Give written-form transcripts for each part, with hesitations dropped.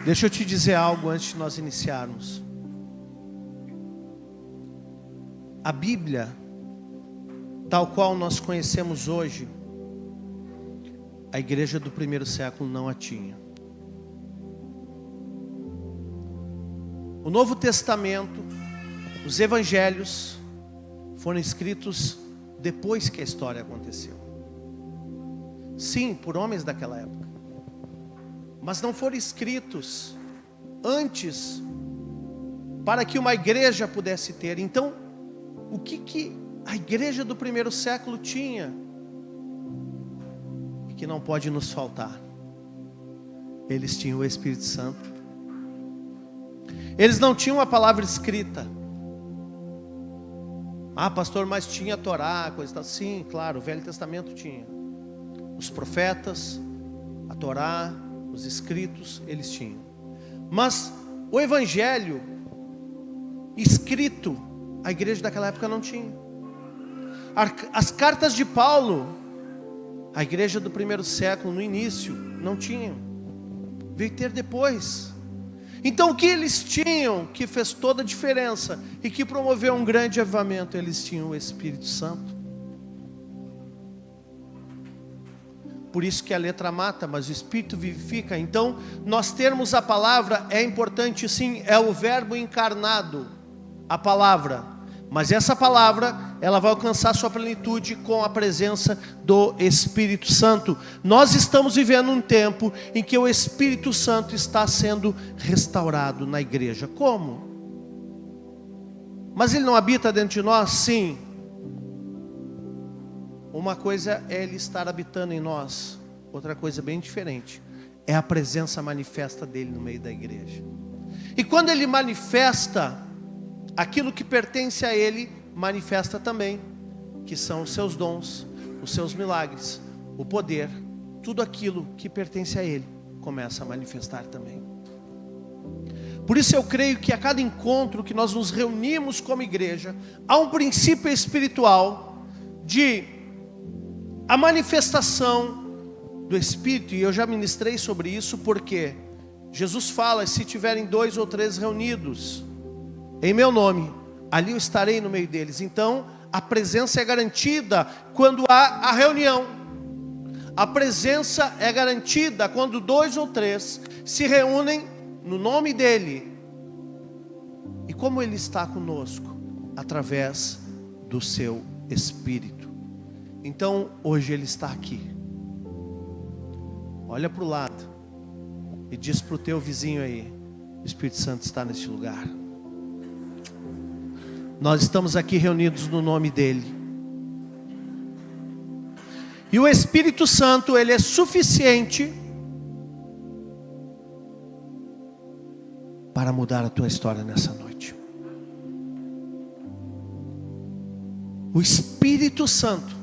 Deixa eu te dizer algo antes de nós iniciarmos. A Bíblia, tal qual nós conhecemos hoje, a igreja do primeiro século não a tinha. O Novo Testamento, os Evangelhos, foram escritos depois que a história aconteceu. Sim, por homens daquela época. Mas não foram escritos antes para que uma igreja pudesse ter. Então, o que a igreja do primeiro século tinha e que não pode nos faltar? Eles tinham o Espírito Santo. Eles não tinham a palavra escrita. Ah, pastor, mas tinha a Torá, coisa tal. Sim, claro, o Velho Testamento tinha. Os profetas, a Torá, os escritos, eles tinham. Mas o Evangelho escrito, a igreja daquela época não tinha. As cartas de Paulo, a igreja do primeiro século, no início, não tinham. Veio ter depois. Então o que eles tinham, que fez toda a diferença e que promoveu um grande avivamento? Eles tinham o Espírito Santo. Por isso que a letra mata, mas o Espírito vivifica. Então, nós termos a palavra é importante sim, é o verbo encarnado, a palavra. Mas essa palavra, ela vai alcançar sua plenitude com a presença do Espírito Santo. Nós estamos vivendo um tempo em que o Espírito Santo está sendo restaurado na igreja. Como? Mas ele não habita dentro de nós? Sim. Uma coisa é ele estar habitando em nós, outra coisa bem diferente é a presença manifesta dele no meio da igreja. E quando ele manifesta, aquilo que pertence a ele manifesta também, que são os seus dons, os seus milagres, o poder, tudo aquilo que pertence a ele começa a manifestar também. Por isso eu creio que a cada encontro que nós nos reunimos como igreja, há um princípio espiritual de a manifestação do Espírito. E eu já ministrei sobre isso, porque Jesus fala: se tiverem 2 ou 3 reunidos em meu nome, ali eu estarei no meio deles. Então a presença é garantida quando há a reunião. A presença é garantida quando 2 ou 3 se reúnem no nome dele. E como ele está conosco? Através do seu Espírito. Então hoje ele está aqui. Olha para o lado e diz para o teu vizinho aí: o Espírito Santo está neste lugar. Nós estamos aqui reunidos no nome dele. E o Espírito Santo, ele é suficiente para mudar a tua história nessa noite. O Espírito Santo,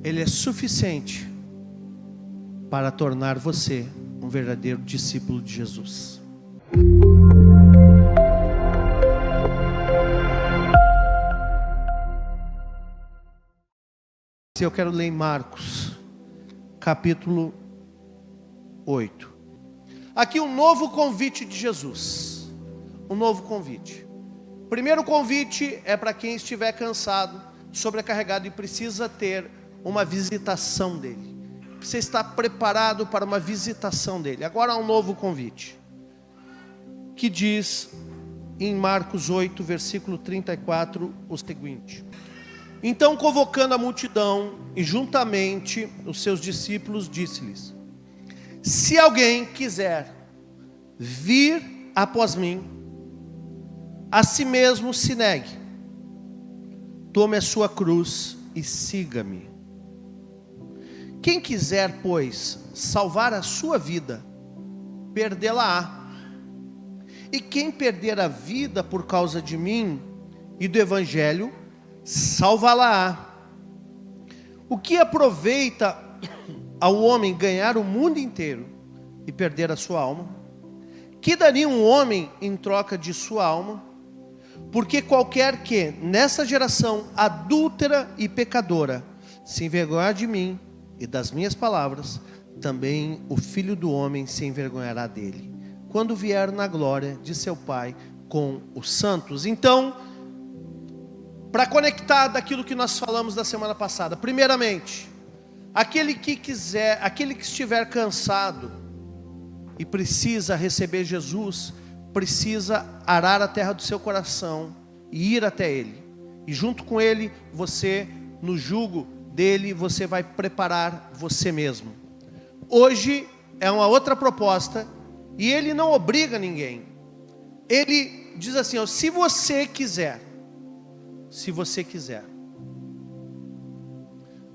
ele é suficiente para tornar você um verdadeiro discípulo de Jesus. Eu quero ler em Marcos, capítulo 8. Aqui um novo convite de Jesus. Um novo convite. Primeiro convite é para quem estiver cansado, sobrecarregado e precisa ter uma visitação dele. Você está preparado para uma visitação dele. Agora há um novo convite, que diz em Marcos 8, versículo 34, o seguinte: então, convocando a multidão e juntamente os seus discípulos, disse-lhes: se alguém quiser vir após mim, a si mesmo se negue, tome a sua cruz e siga-me. Quem quiser, pois, salvar a sua vida, perdê-la-á. E quem perder a vida por causa de mim e do Evangelho, salvá-la-á. O que aproveita ao homem ganhar o mundo inteiro e perder a sua alma? Que daria um homem em troca de sua alma? Porque qualquer que, nessa geração adúltera e pecadora, se envergonhar de mim e das minhas palavras, também o Filho do Homem se envergonhará dele, quando vier na glória de seu Pai com os santos. Então, para conectar daquilo que nós falamos da semana passada, primeiramente, aquele que estiver cansado e precisa receber Jesus, precisa arar a terra do seu coração e ir até Ele. E junto com Ele, você, no jugo dele, você vai preparar você mesmo. Hoje é uma outra proposta, e Ele não obriga ninguém. Ele diz assim, ó, se você quiser,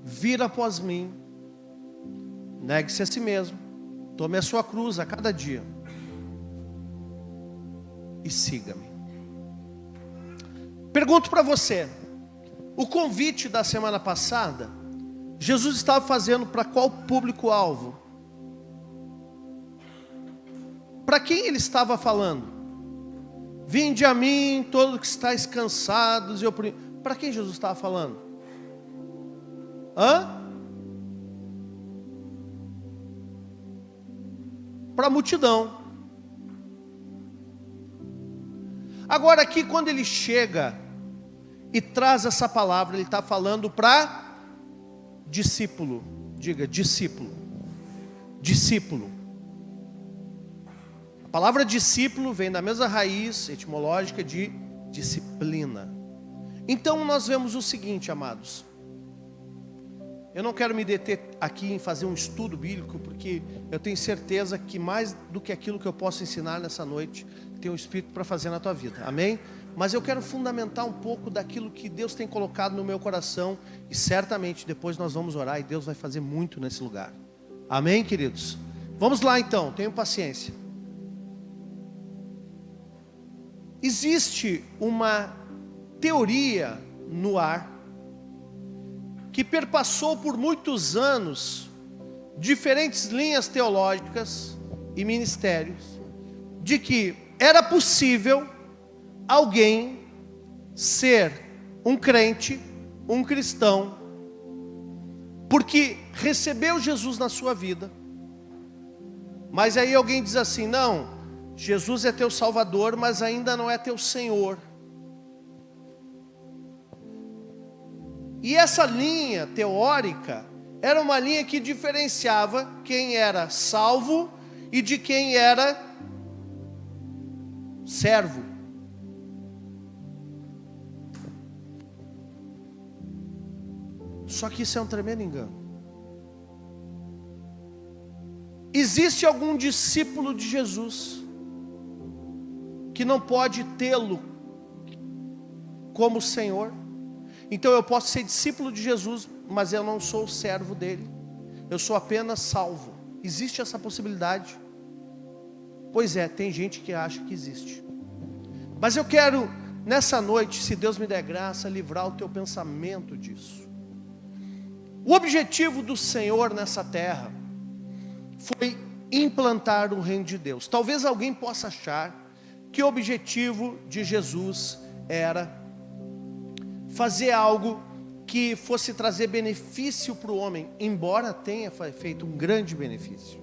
vir após mim, negue-se a si mesmo, tome a sua cruz a cada dia e siga-me. Pergunto para você, o convite da semana passada, Jesus estava fazendo para qual público-alvo? Para quem Ele estava falando? Vinde a mim, todos que estáis cansados e oprimidos. Para quem Jesus estava falando? Para a multidão. Agora aqui, quando Ele chega e traz essa palavra, Ele está falando para discípulo. Diga, discípulo. Discípulo. A palavra discípulo vem da mesma raiz etimológica de disciplina. Então nós vemos o seguinte, amados. Eu não quero me deter aqui em fazer um estudo bíblico, porque eu tenho certeza que mais do que aquilo que eu posso ensinar nessa noite, tem um Espírito para fazer na tua vida, amém? Mas eu quero fundamentar um pouco daquilo que Deus tem colocado no meu coração, e certamente depois nós vamos orar e Deus vai fazer muito nesse lugar, amém, queridos? Vamos lá então, tenham paciência. Existe uma teoria no ar que perpassou por muitos anos diferentes linhas teológicas e ministérios, de que era possível alguém ser um crente, um cristão, porque recebeu Jesus na sua vida, mas aí alguém diz assim, não, Jesus é teu Salvador, mas ainda não é teu Senhor. E essa linha teórica era uma linha que diferenciava quem era salvo e de quem era servo. Só que isso é um tremendo engano. Existe algum discípulo de Jesus que não pode tê-lo como Senhor? Então eu posso ser discípulo de Jesus, mas eu não sou servo dele. Eu sou apenas salvo. Existe essa possibilidade? Pois é, tem gente que acha que existe. Mas eu quero, nessa noite, se Deus me der graça, livrar o teu pensamento disso. O objetivo do Senhor nessa terra foi implantar o reino de Deus. Talvez alguém possa achar que o objetivo de Jesus era fazer algo que fosse trazer benefício para o homem, embora tenha feito um grande benefício.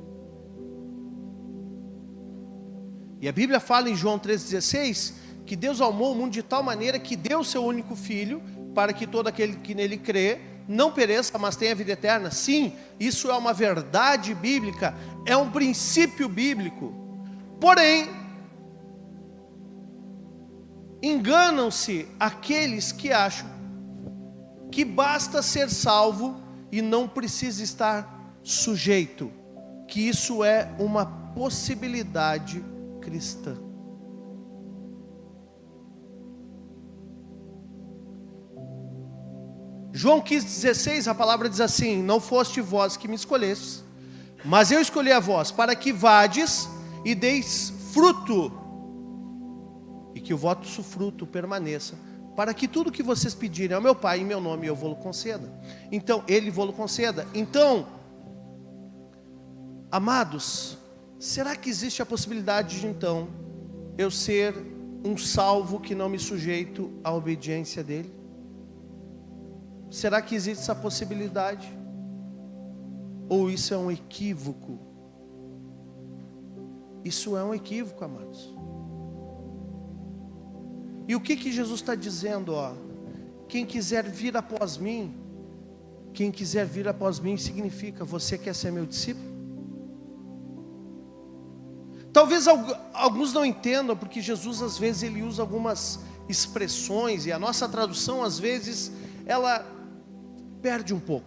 E a Bíblia fala em João 3,16, que Deus amou o mundo de tal maneira que deu o seu único Filho, para que todo aquele que nele crê, não pereça, mas tenha vida eterna. Sim, isso é uma verdade bíblica, é um princípio bíblico. Porém, enganam-se aqueles que acham que basta ser salvo e não precisa estar sujeito, que isso é uma possibilidade cristã. João 15,16, a palavra diz assim: não foste vós que me escolhestes, mas eu escolhi a vós, para que vades e deis fruto, e que o vosso fruto permaneça, para que tudo que vocês pedirem ao meu Pai em meu nome, eu vou-lo conceda. Então, Ele vou-lo conceda. Então, amados, será que existe a possibilidade de então eu ser um salvo que não me sujeito à obediência dEle? Será que existe essa possibilidade? Ou isso é um equívoco? Isso é um equívoco, amados. E o que Jesus está dizendo? Quem quiser vir após mim, significa: você quer ser meu discípulo? Talvez alguns não entendam, porque Jesus às vezes ele usa algumas expressões, e a nossa tradução às vezes ela perde um pouco.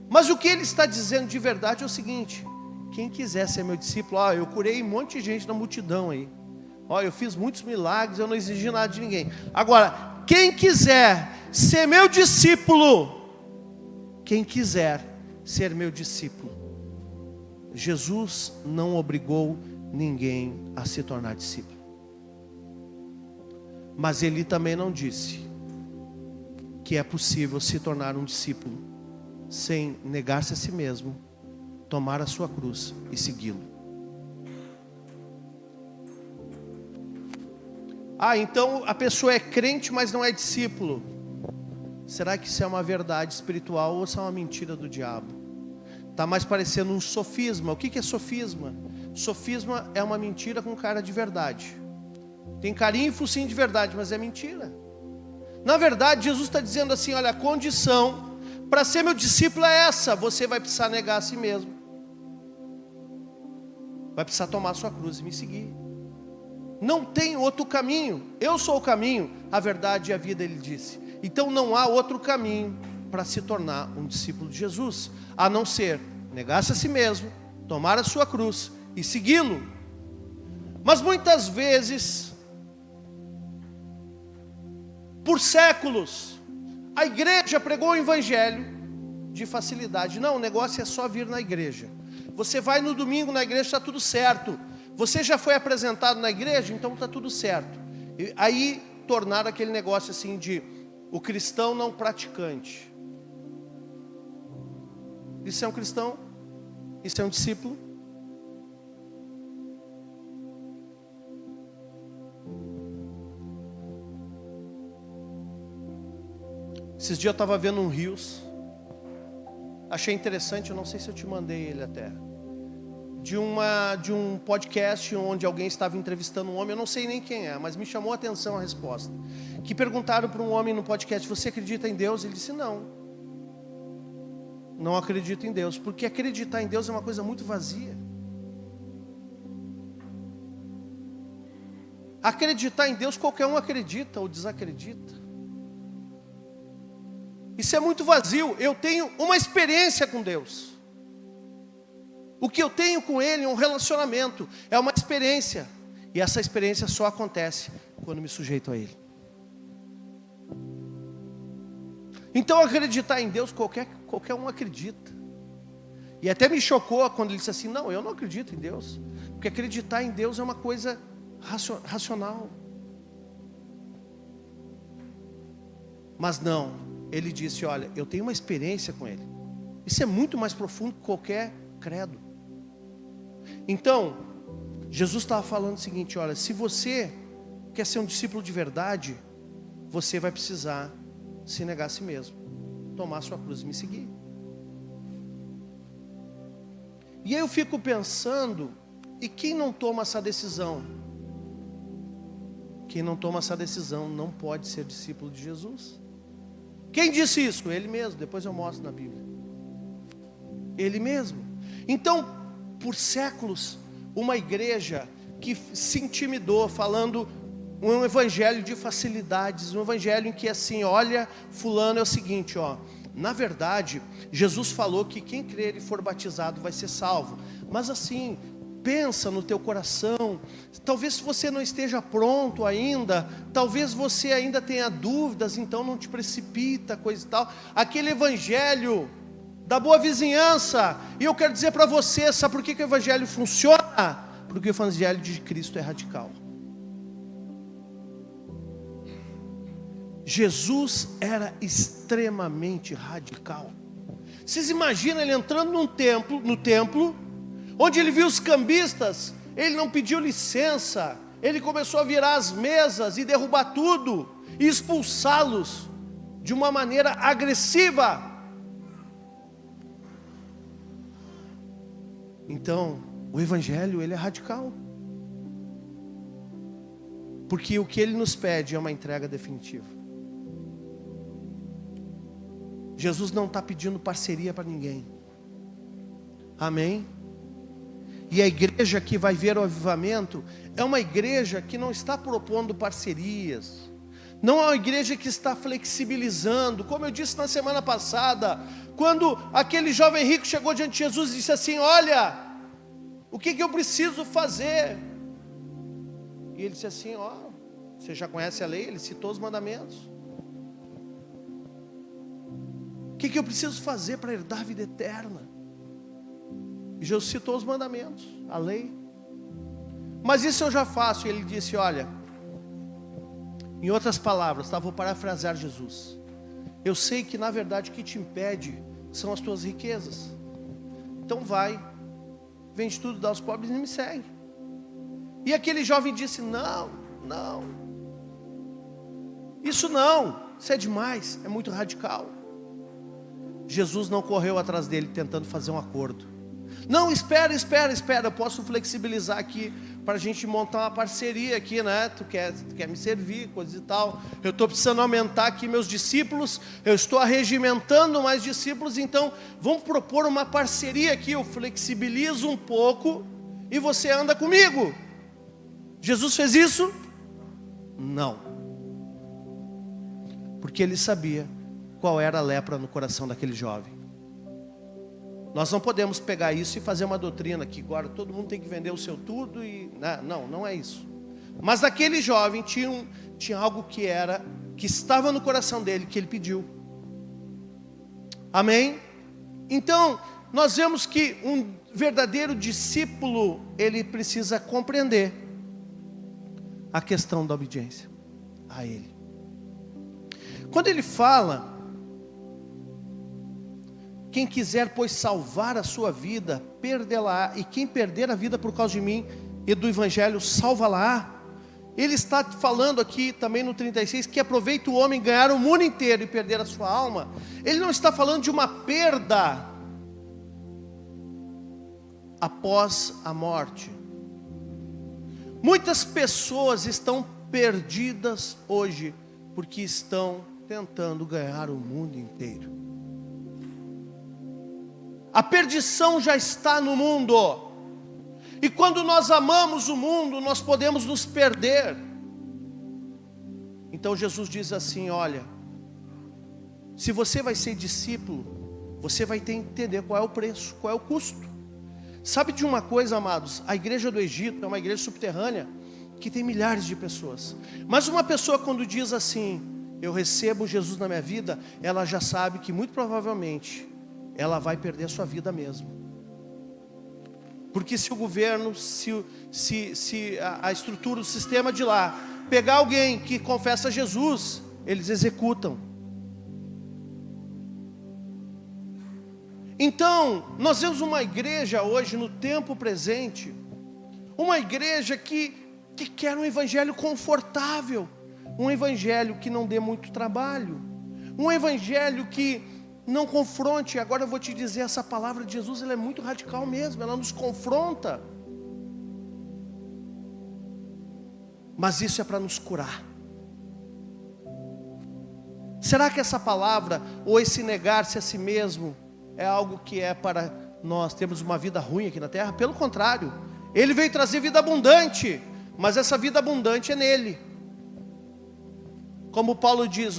Mas o que ele está dizendo de verdade é o seguinte: quem quiser ser meu discípulo, eu curei um monte de gente na multidão aí, eu fiz muitos milagres, eu não exigi nada de ninguém. Agora, quem quiser ser meu discípulo, Jesus não obrigou ninguém a se tornar discípulo. Mas ele também não disse que é possível se tornar um discípulo sem negar-se a si mesmo, tomar a sua cruz e segui-lo. Então a pessoa é crente, mas não é discípulo. Será que isso é uma verdade espiritual ou isso é uma mentira do diabo? Está mais parecendo um sofisma. O que é sofisma? Sofisma é uma mentira com cara de verdade. Tem carinho e focinho de verdade, mas é mentira. Na verdade, Jesus está dizendo assim: olha, a condição para ser meu discípulo é essa: você vai precisar negar a si mesmo, vai precisar tomar a sua cruz e me seguir. Não tem outro caminho. Eu sou o caminho, a verdade e a vida, ele disse. Então não há outro caminho para se tornar um discípulo de Jesus, a não ser negar-se a si mesmo, tomar a sua cruz e segui-lo. Mas muitas vezes, por séculos, a igreja pregou o evangelho de facilidade. Não, o negócio é só vir na igreja. Você vai no domingo na igreja, está tudo certo. Você já foi apresentado na igreja, então está tudo certo. E aí tornaram aquele negócio assim de o cristão não praticante. Isso é um cristão? Isso é um discípulo? Esses dias eu estava vendo um Reels, achei interessante, eu não sei se eu te mandei ele até, de um podcast onde alguém estava entrevistando um homem, eu não sei nem quem é, mas me chamou a atenção a resposta, que perguntaram para um homem no podcast: você acredita em Deus? Ele disse: não acredito em Deus, porque acreditar em Deus é uma coisa muito vazia. Acreditar em Deus qualquer um acredita ou desacredita. Isso é muito vazio. Eu tenho uma experiência com Deus. O que eu tenho com Ele é um relacionamento, é uma experiência. E essa experiência só acontece quando me sujeito a Ele. Então acreditar em Deus, qualquer um acredita. E até me chocou quando ele disse assim: não, eu não acredito em Deus. Porque acreditar em Deus é uma coisa racional. Mas não, ele disse: olha, eu tenho uma experiência com Ele. Isso é muito mais profundo que qualquer credo. Então, Jesus estava falando o seguinte: olha, se você quer ser um discípulo de verdade, você vai precisar se negar a si mesmo, tomar a sua cruz e me seguir. E aí eu fico pensando, e quem não toma essa decisão? Quem não toma essa decisão não pode ser discípulo de Jesus. Quem disse isso? Ele mesmo, depois eu mostro na Bíblia. Ele mesmo. Então, por séculos, uma igreja que se intimidou falando um evangelho de facilidades, um evangelho em que assim, olha, fulano é o seguinte, na verdade, Jesus falou que quem crer e for batizado vai ser salvo. Mas assim, pensa no teu coração, talvez você não esteja pronto ainda, talvez você ainda tenha dúvidas, então não te precipita, coisa e tal. Aquele evangelho da boa vizinhança. E eu quero dizer para você, sabe por que o evangelho funciona? Porque o evangelho de Cristo é radical. Jesus era extremamente radical. Vocês imaginam ele entrando no templo, onde ele viu os cambistas, ele não pediu licença, ele começou a virar as mesas e derrubar tudo, e expulsá-los de uma maneira agressiva. Então, o evangelho, ele é radical. Porque o que Ele nos pede é uma entrega definitiva. Jesus não está pedindo parceria para ninguém. Amém? E a igreja que vai ver o avivamento é uma igreja que não está propondo parcerias. Não é uma igreja que está flexibilizando. Como eu disse na semana passada, quando aquele jovem rico chegou diante de Jesus e disse assim: olha, o que eu preciso fazer? E ele disse assim: ó, você já conhece a lei? Ele citou os mandamentos. O que eu preciso fazer para herdar a vida eterna? E Jesus citou os mandamentos, a lei. Mas isso eu já faço. E ele disse: olha, em outras palavras, tá, vou parafrasear Jesus. Eu sei que na verdade o que te impede são as tuas riquezas. Então vai, vende tudo, dá aos pobres e me segue. E aquele jovem disse: não, isso é demais, é muito radical. Jesus não correu atrás dele tentando fazer um acordo. Não, espera, eu posso flexibilizar aqui para a gente montar uma parceria aqui, né? Tu quer me servir, coisa e tal. Eu estou precisando aumentar aqui meus discípulos, eu estou arregimentando mais discípulos, então vamos propor uma parceria aqui. Eu flexibilizo um pouco e você anda comigo. Jesus fez isso? Não. Porque ele sabia qual era a lepra no coração daquele jovem. Nós não podemos pegar isso e fazer uma doutrina que agora todo mundo tem que vender o seu tudo e... Não é isso. Mas naquele jovem tinha algo que estava no coração dele, que ele pediu. Amém? Então, nós vemos que um verdadeiro discípulo, ele precisa compreender a questão da obediência a ele. Quando ele fala: quem quiser, pois, salvar a sua vida, perdê-la, e quem perder a vida por causa de mim e do Evangelho, salva-la. Ele está falando aqui também no 36, que aproveita o homem ganhar o mundo inteiro e perder a sua alma. Ele não está falando de uma perda após a morte. Muitas pessoas estão perdidas hoje, porque estão tentando ganhar o mundo inteiro. A perdição já está no mundo. E quando nós amamos o mundo, nós podemos nos perder. Então Jesus diz assim: olha, se você vai ser discípulo, você vai ter que entender qual é o preço, qual é o custo. Sabe de uma coisa, amados? A igreja do Egito é uma igreja subterrânea que tem milhares de pessoas. Mas uma pessoa, quando diz assim: eu recebo Jesus na minha vida, ela já sabe que muito provavelmente ela vai perder a sua vida mesmo. Porque se o governo, se a estrutura, o sistema de lá pegar alguém que confessa Jesus, eles executam. Então, nós vemos uma igreja hoje, no tempo presente, uma igreja que quer um evangelho confortável, um evangelho que não dê muito trabalho, um evangelho que não confronte. Agora eu vou te dizer, essa palavra de Jesus, ela é muito radical mesmo, ela nos confronta. Mas isso é para nos curar. Será que essa palavra, ou esse negar-se a si mesmo, é algo que é para nós termos uma vida ruim aqui na terra? Pelo contrário, ele veio trazer vida abundante, mas essa vida abundante é nele. Como Paulo diz,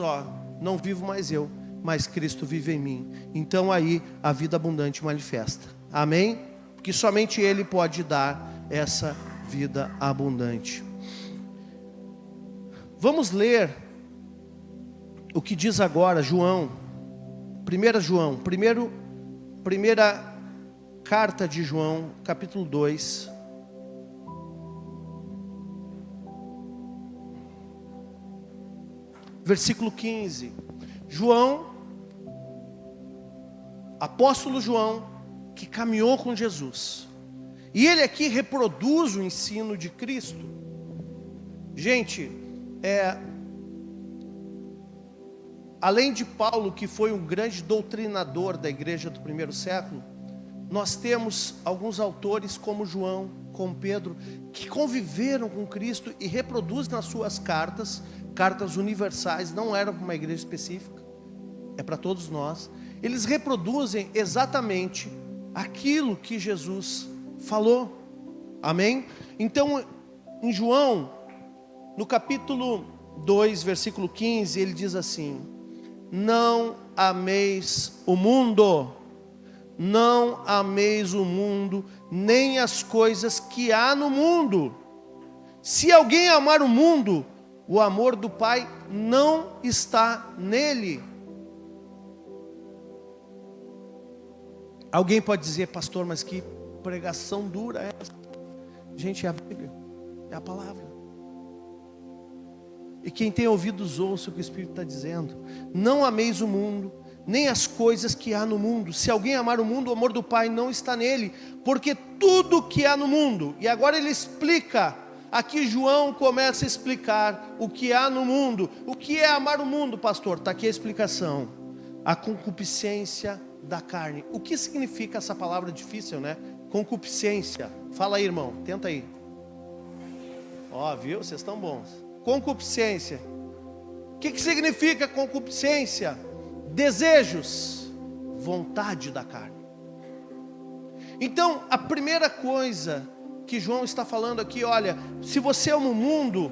não vivo mais eu, mas Cristo vive em mim. Então aí a vida abundante manifesta. Amém? Porque somente Ele pode dar essa vida abundante. Vamos ler o que diz agora João. Primeira carta de João, capítulo 2. Versículo 15. João, apóstolo João, que caminhou com Jesus, e ele aqui reproduz o ensino de Cristo. Gente, além de Paulo, que foi um grande doutrinador da igreja do primeiro século, nós temos alguns autores como João, como Pedro, que conviveram com Cristo e reproduzem nas suas cartas, cartas universais, não eram para uma igreja específica, é para todos nós. Eles reproduzem exatamente aquilo que Jesus falou. Amém? Então, em João, no capítulo 2, versículo 15, ele diz assim: não ameis o mundo, não ameis o mundo, nem as coisas que há no mundo. Se alguém amar o mundo, o amor do Pai não está nele. Alguém pode dizer: pastor, mas que pregação dura é essa? Gente, é a Bíblia, é a palavra. E quem tem ouvidos ouça o que o Espírito está dizendo. Não ameis o mundo, nem as coisas que há no mundo. Se alguém amar o mundo, o amor do Pai não está nele. Porque tudo que há no mundo, e agora ele explica, aqui João começa a explicar o que há no mundo. O que é amar o mundo, pastor? Está aqui a explicação: a concupiscência da carne. O que significa essa palavra difícil, né? Concupiscência. Fala aí, irmão, tenta aí. Ó, viu? Vocês estão bons. Concupiscência. O que significa concupiscência? Desejos, vontade da carne. Então, a primeira coisa que João está falando aqui, olha, se você ama o mundo,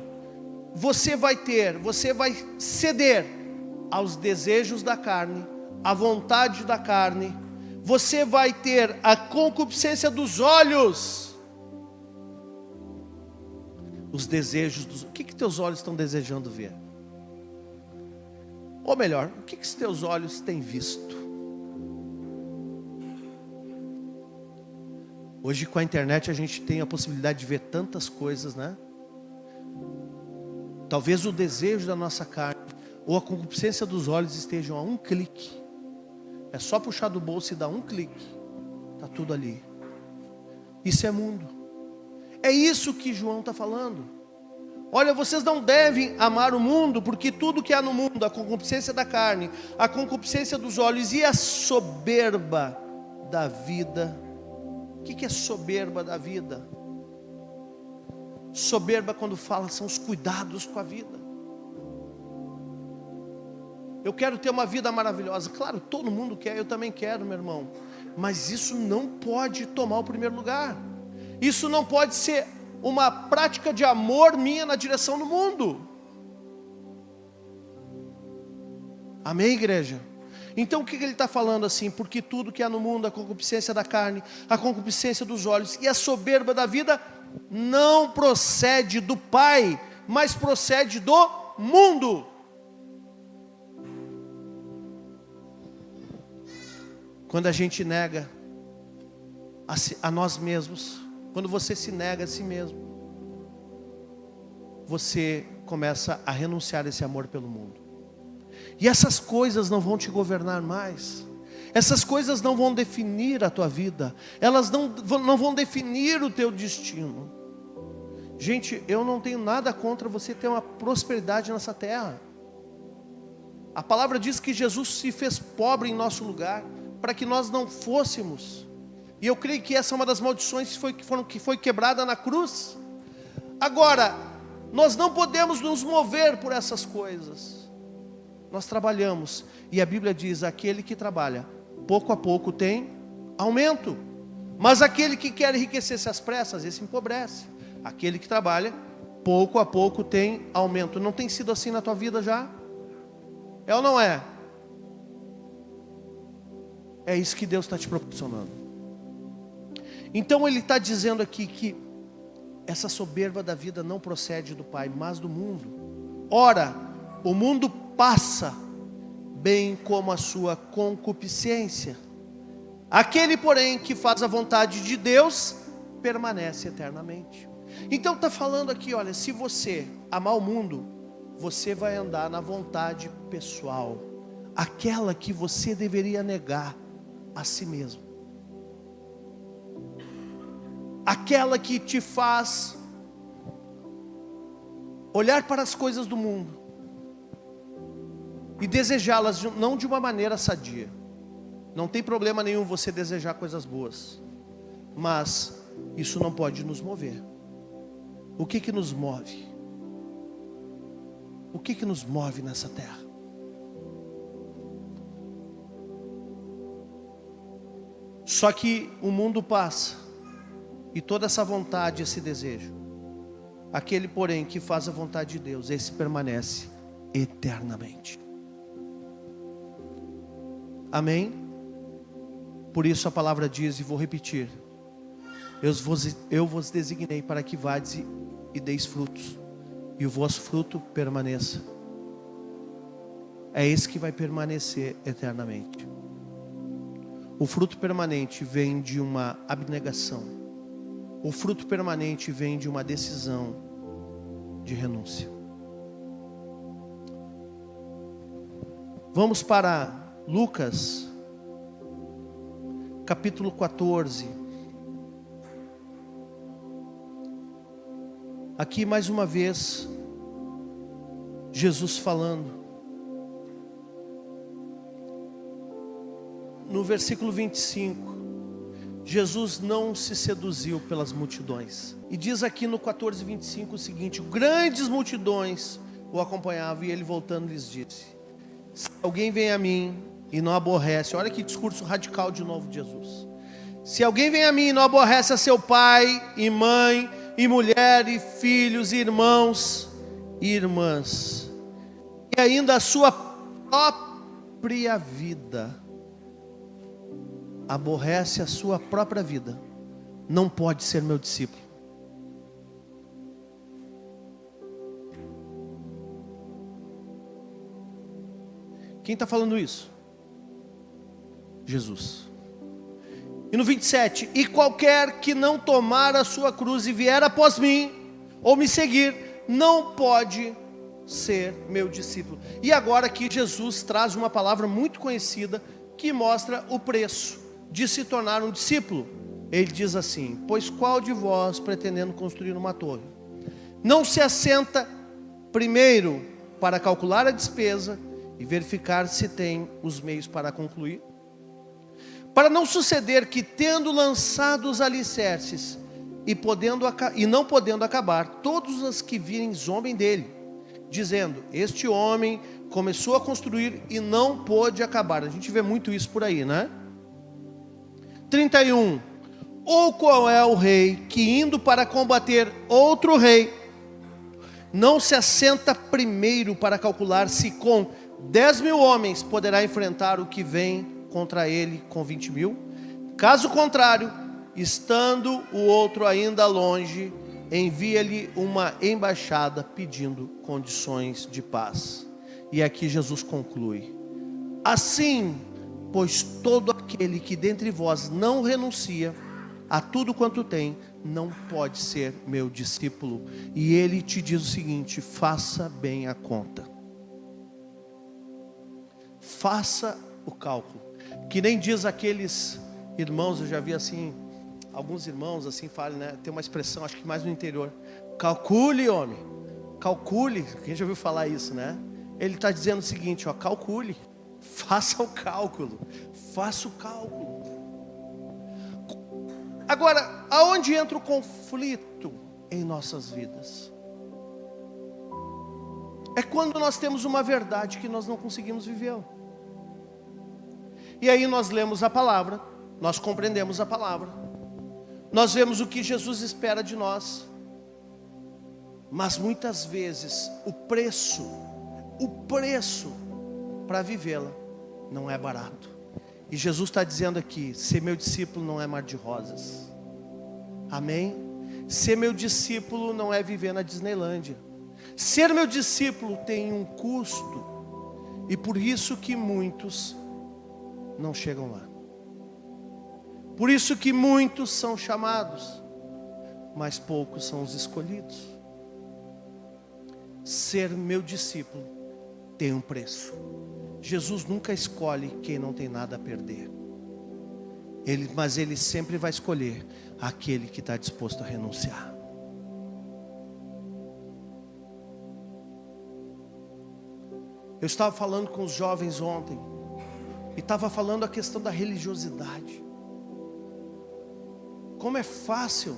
você vai ceder aos desejos da carne, à vontade da carne. Você vai ter a concupiscência dos olhos, os desejos dos... O que teus olhos estão desejando ver? Ou melhor, o que os teus olhos têm visto? Hoje com a internet a gente tem a possibilidade de ver tantas coisas, né? Talvez o desejo da nossa carne ou a concupiscência dos olhos estejam a um clique. É só puxar do bolso e dar um clique, está tudo ali. Isso é mundo. É isso que João está falando. Olha, vocês não devem amar o mundo, porque tudo que há no mundo, a concupiscência da carne, a concupiscência dos olhos e a soberba da vida. O que é soberba da vida? Soberba, quando fala, são os cuidados com a vida. Eu quero ter uma vida maravilhosa. Claro, todo mundo quer, eu também quero, meu irmão. Mas isso não pode tomar o primeiro lugar. Isso não pode ser uma prática de amor minha na direção do mundo. Amém, igreja? Então o que ele está falando assim? Porque tudo que há no mundo, a concupiscência da carne, a concupiscência dos olhos e a soberba da vida, não procede do Pai, mas procede do mundo. Quando a gente nega a nós mesmos, quando você se nega a si mesmo, você começa a renunciar a esse amor pelo mundo. E essas coisas não vão te governar mais. Essas coisas não vão definir a tua vida. Elas não vão definir o teu destino. Gente, eu não tenho nada contra você ter uma prosperidade nessa terra. A palavra diz que Jesus se fez pobre em nosso lugar, para que nós não fôssemos. E eu creio que essa é uma das maldições que foi quebrada na cruz. Agora, nós não podemos nos mover por essas coisas. Nós trabalhamos, e a Bíblia diz: aquele que trabalha, pouco a pouco tem aumento. Mas aquele que quer enriquecer-se às pressas, esse empobrece. Aquele que trabalha, pouco a pouco tem aumento. Não tem sido assim na tua vida já? É ou não é? É isso que Deus está te proporcionando. Então ele está dizendo aqui que essa soberba da vida não procede do Pai, mas do mundo. Ora, o mundo passa, bem como a sua concupiscência. Aquele, porém, que faz a vontade de Deus, permanece eternamente. Então está falando aqui, olha, se você amar o mundo, você vai andar na vontade pessoal, aquela que você deveria negar a si mesmo, aquela que te faz olhar para as coisas do mundo e desejá-las não de uma maneira sadia. Não tem problema nenhum você desejar coisas boas, mas isso não pode nos mover. O que que nos move? O que que nos move nessa terra? Só que o mundo passa, e toda essa vontade, esse desejo, aquele, porém, que faz a vontade de Deus, esse permanece eternamente. Amém? Por isso a palavra diz, e vou repetir: eu vos designei para que vades e deis frutos, e o vosso fruto permaneça. É esse que vai permanecer eternamente. O fruto permanente vem de uma abnegação. O fruto permanente vem de uma decisão de renúncia. Vamos para Lucas, capítulo 14. Aqui mais uma vez, Jesus falando. No versículo 25, Jesus não se seduziu pelas multidões. E diz aqui no 14:25 o seguinte: grandes multidões o acompanhavam, e ele voltando lhes disse: se alguém vem a mim e não aborrece, olha que discurso radical de novo de Jesus. Se alguém vem a mim e não aborrece a seu pai e mãe, e mulher, e filhos, e irmãos, e irmãs, e ainda a sua própria vida, aborrece a sua própria vida, não pode ser meu discípulo. Quem está falando isso? Jesus. E no 27, e qualquer que não tomar a sua cruz e vier após mim, ou me seguir, não pode ser meu discípulo. E agora aqui Jesus traz uma palavra muito conhecida, que mostra o preço de se tornar um discípulo. Ele diz assim: pois qual de vós, pretendendo construir uma torre, não se assenta primeiro para calcular a despesa e verificar se tem os meios para concluir? Para não suceder que, tendo lançado os alicerces e não podendo acabar, todos os que virem zombem dele, dizendo: este homem começou a construir e não pôde acabar. A gente vê muito isso por aí, né? 31. Ou qual é o rei que, indo para combater outro rei, não se assenta primeiro para calcular se com 10.000 homens poderá enfrentar o que vem contra ele com 20.000? Caso contrário, estando o outro ainda longe, envia-lhe uma embaixada pedindo condições de paz. E aqui Jesus conclui: assim, pois todo aquele que dentre vós não renuncia a tudo quanto tem, não pode ser meu discípulo. E ele te diz o seguinte: faça bem a conta. Faça o cálculo. Que nem diz aqueles irmãos, eu já vi assim, alguns irmãos assim falam, né? Tem uma expressão, acho que mais no interior: calcule, homem, calcule. Quem já ouviu falar isso, né? Ele está dizendo o seguinte, ó: calcule, faça o cálculo, faça o cálculo. Agora, aonde entra o conflito em nossas vidas? É quando nós temos uma verdade que nós não conseguimos viver. E aí nós lemos a palavra, nós compreendemos a palavra, nós vemos o que Jesus espera de nós, mas muitas vezes o preço para vivê-la não é barato. E Jesus está dizendo aqui: ser meu discípulo não é mar de rosas. Amém? Ser meu discípulo não é viver na Disneylândia. Ser meu discípulo tem um custo, e por isso que muitos não chegam lá. Por isso que muitos são chamados, mas poucos são os escolhidos. Ser meu discípulo tem um preço. Jesus nunca escolhe quem não tem nada a perder. Mas Ele sempre vai escolher aquele que está disposto a renunciar. Eu estava falando com os jovens ontem, e estava falando a questão da religiosidade. Como é fácil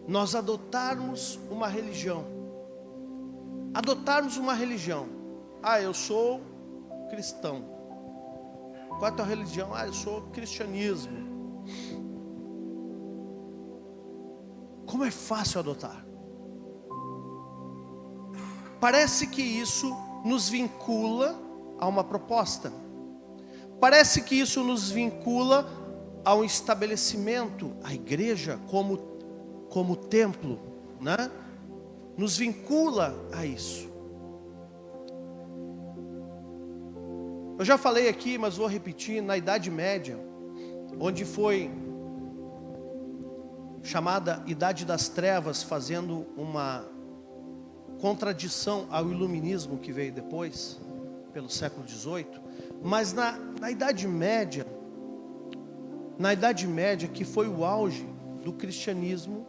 nós adotarmos uma religião. Adotarmos uma religião. Ah, eu sou cristão. Qual é a tua religião? Ah, eu sou cristianismo. Como é fácil adotar. Parece que isso nos vincula a uma proposta. Parece que isso nos vincula a um estabelecimento, a igreja como templo, né? Nos vincula a isso. Eu já falei aqui, mas vou repetir, na Idade Média, onde foi chamada Idade das Trevas, fazendo uma contradição ao iluminismo que veio depois, pelo século XVIII, mas na Idade Média, que foi o auge do cristianismo,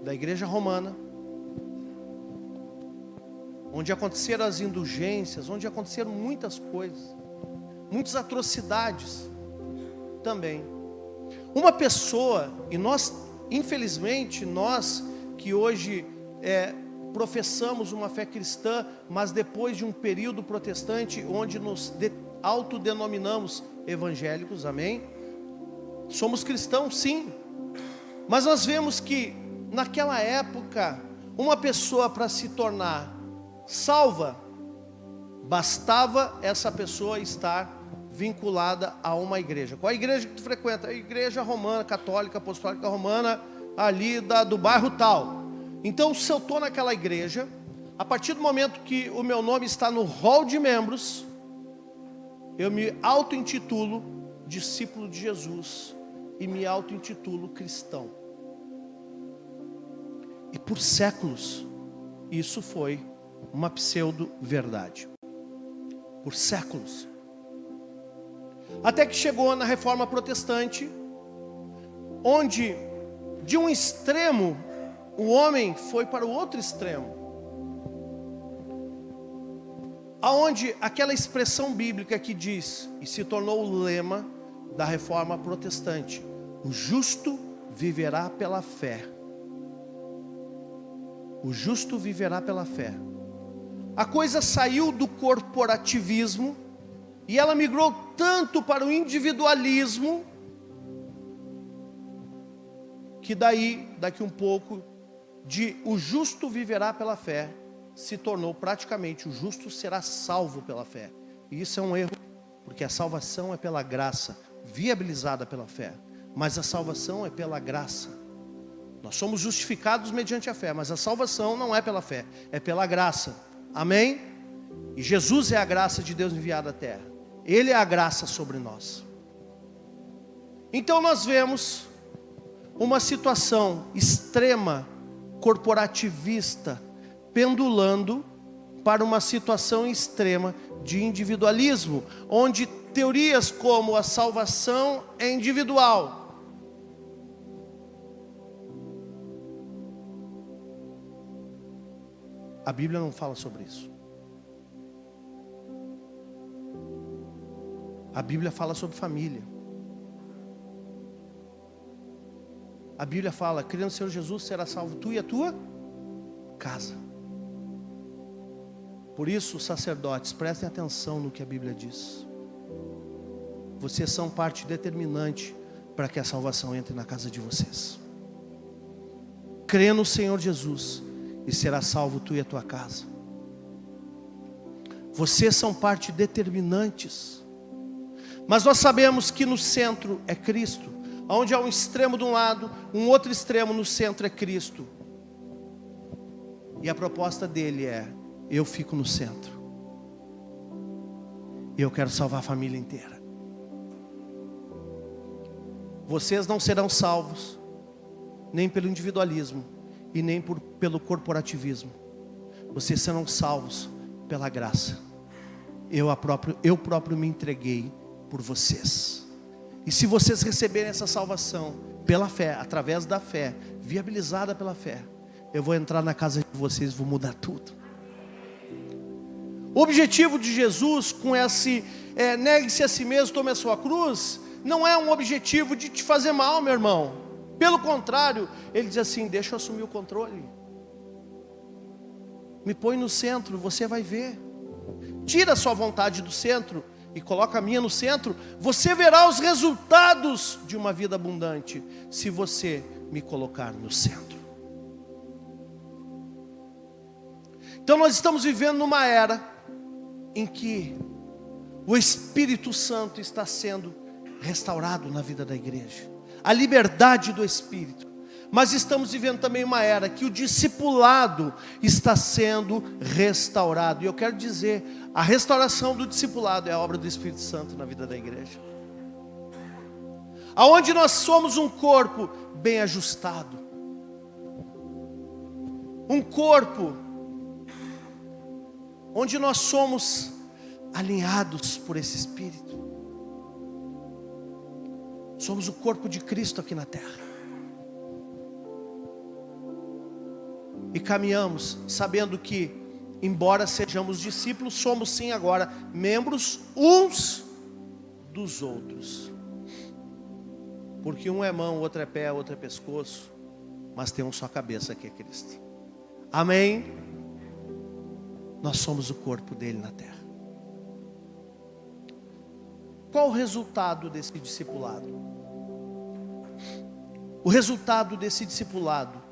da Igreja Romana, onde aconteceram as indulgências, onde aconteceram muitas coisas, muitas atrocidades também. Uma pessoa, e nós, infelizmente, nós que hoje professamos uma fé cristã, mas depois de um período protestante, onde nos autodenominamos evangélicos, amém? Somos cristãos, sim, mas nós vemos que naquela época, uma pessoa para se tornar salva, bastava essa pessoa estar vinculada a uma igreja. Qual a igreja que tu frequenta? A igreja romana, católica, apostólica romana, ali do bairro tal. Então, se eu estou naquela igreja, a partir do momento que o meu nome está no hall de membros, eu me auto-intitulo discípulo de Jesus e me auto-intitulo cristão. E por séculos, isso foi uma pseudo-verdade. Por séculos. Até que chegou na Reforma Protestante, onde de um extremo o homem foi para o outro extremo. Aonde aquela expressão bíblica que diz, e se tornou o lema da Reforma Protestante: o justo viverá pela fé. O justo viverá pela fé. A coisa saiu do corporativismo e ela migrou tanto para o individualismo, que daqui um pouco, de o justo viverá pela fé, se tornou praticamente o justo será salvo pela fé. E isso é um erro, porque a salvação é pela graça, viabilizada pela fé. Mas a salvação é pela graça. Nós somos justificados mediante a fé, mas a salvação não é pela fé, é pela graça. Amém? E Jesus é a graça de Deus enviada à terra. Ele é a graça sobre nós. Então nós vemos uma situação extrema, corporativista, pendulando para uma situação extrema de individualismo, onde teorias como a salvação é individual. A Bíblia não fala sobre isso. A Bíblia fala sobre família. A Bíblia fala: crê no Senhor Jesus, será salvo tu e a tua casa. Por isso, sacerdotes, prestem atenção no que a Bíblia diz. Vocês são parte determinante para que a salvação entre na casa de vocês. Crê no Senhor Jesus e será salvo tu e a tua casa. Vocês são parte determinantes. Mas nós sabemos que no centro é Cristo. Onde há um extremo de um lado, um outro extremo no centro é Cristo. E a proposta dele é: eu fico no centro. E eu quero salvar a família inteira. Vocês não serão salvos nem pelo individualismo e nem pelo corporativismo. Vocês serão salvos pela graça. Eu próprio me entreguei por vocês. E se vocês receberem essa salvação pela fé, através da fé, viabilizada pela fé, eu vou entrar na casa de vocês e vou mudar tudo. O objetivo de Jesus com esse negue-se a si mesmo, tome a sua cruz, não é um objetivo de te fazer mal, meu irmão. Pelo contrário, ele diz assim: deixa eu assumir o controle. Me põe no centro, você vai ver. Tira a sua vontade do centro e coloca a minha no centro. Você verá os resultados de uma vida abundante, se você me colocar no centro. Então nós estamos vivendo numa era em que o Espírito Santo está sendo restaurado na vida da igreja. A liberdade do Espírito. Mas estamos vivendo também uma era que o discipulado está sendo restaurado. E eu quero dizer, a restauração do discipulado é a obra do Espírito Santo na vida da igreja. Aonde nós somos um corpo bem ajustado. Um corpo onde nós somos alinhados por esse Espírito. Somos o corpo de Cristo aqui na terra. E caminhamos sabendo que, embora sejamos discípulos, somos sim agora membros uns dos outros. Porque um é mão, outro é pé, outro é pescoço, mas tem um só cabeça, que é Cristo. Amém? Nós somos o corpo dele na terra. Qual o resultado desse discipulado? O resultado desse discipulado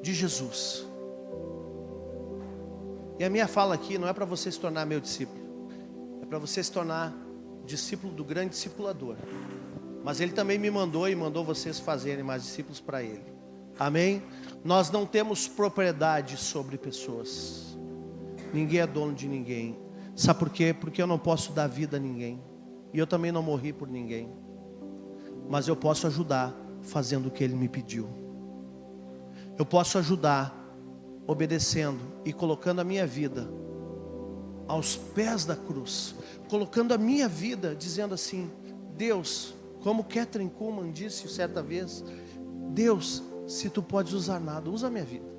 de Jesus. E a minha fala aqui não é para você se tornar meu discípulo, é para você se tornar discípulo do grande discipulador. Mas ele também me mandou e mandou vocês fazerem mais discípulos para ele. Amém? Nós não temos propriedade sobre pessoas. Ninguém é dono de ninguém. Sabe por quê? Porque eu não posso dar vida a ninguém. E eu também não morri por ninguém. Mas eu posso ajudar fazendo o que ele me pediu. Eu posso ajudar obedecendo e colocando a minha vida aos pés da cruz. Colocando a minha vida dizendo assim: Deus, como Kathryn Kuhlman disse certa vez, Deus, se tu podes usar nada, usa a minha vida.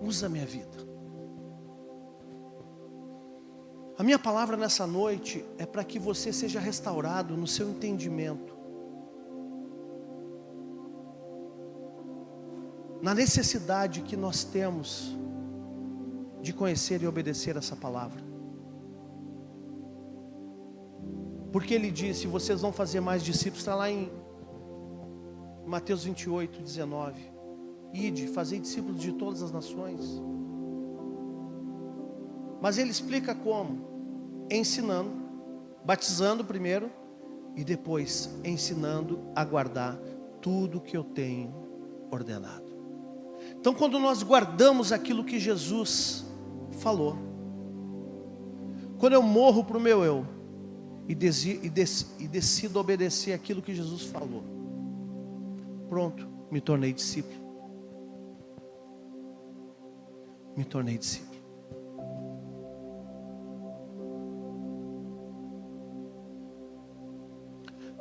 Usa a minha vida. A minha palavra nessa noite é para que você seja restaurado no seu entendimento, na necessidade que nós temos de conhecer e obedecer essa palavra. Porque ele disse: vocês vão fazer mais discípulos. Está lá em Mateus 28, 19. Ide, fazei discípulos de todas as nações. Mas ele explica como? Ensinando, batizando primeiro, e depois ensinando a guardar tudo que eu tenho ordenado. Então, quando nós guardamos aquilo que Jesus falou, quando eu morro para o meu eu e decido obedecer aquilo que Jesus falou, pronto, me tornei discípulo. Me tornei discípulo.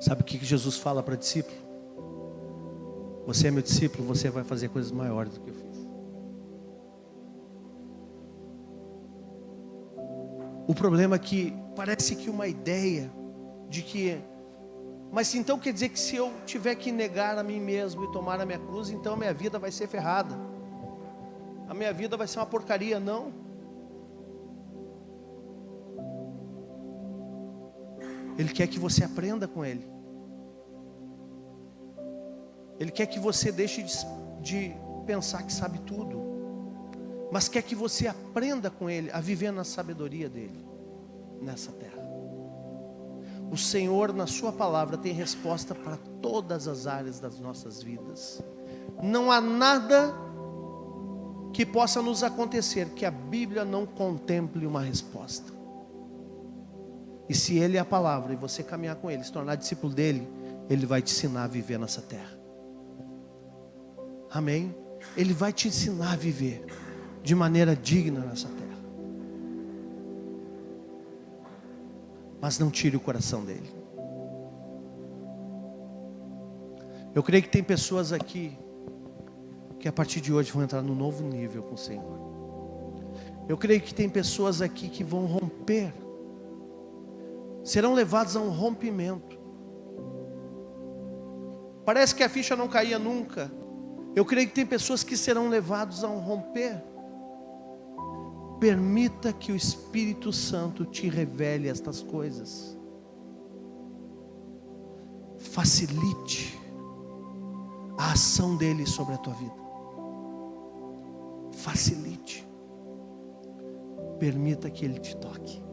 Sabe o que Jesus fala para discípulo? Você é meu discípulo, você vai fazer coisas maiores do que eu fiz. O problema é que parece que uma ideia de que, mas então quer dizer que se eu tiver que negar a mim mesmo e tomar a minha cruz, então a minha vida vai ser ferrada. A minha vida vai ser uma porcaria. Não. Ele quer que você aprenda com Ele. Ele quer que você deixe de pensar que sabe tudo, mas quer que você aprenda com Ele a viver na sabedoria dEle, nessa terra. O Senhor, na sua palavra, tem resposta para todas as áreas das nossas vidas. Não há nada que possa nos acontecer que a Bíblia não contemple uma resposta. E se Ele é a palavra, e você caminhar com Ele, se tornar discípulo dEle, Ele vai te ensinar a viver nessa terra. Amém? Ele vai te ensinar a viver de maneira digna nessa terra. Mas não tire o coração dEle. Eu creio que tem pessoas aqui que a partir de hoje vão entrar num novo nível com o Senhor. Eu creio que tem pessoas aqui que vão romper serão levados a um rompimento. Parece que a ficha não caía nunca. Eu creio que tem pessoas que serão levados a um romper. Permita que o Espírito Santo te revele estas coisas. Facilite a ação dele sobre a tua vida. Facilite. Permita que ele te toque.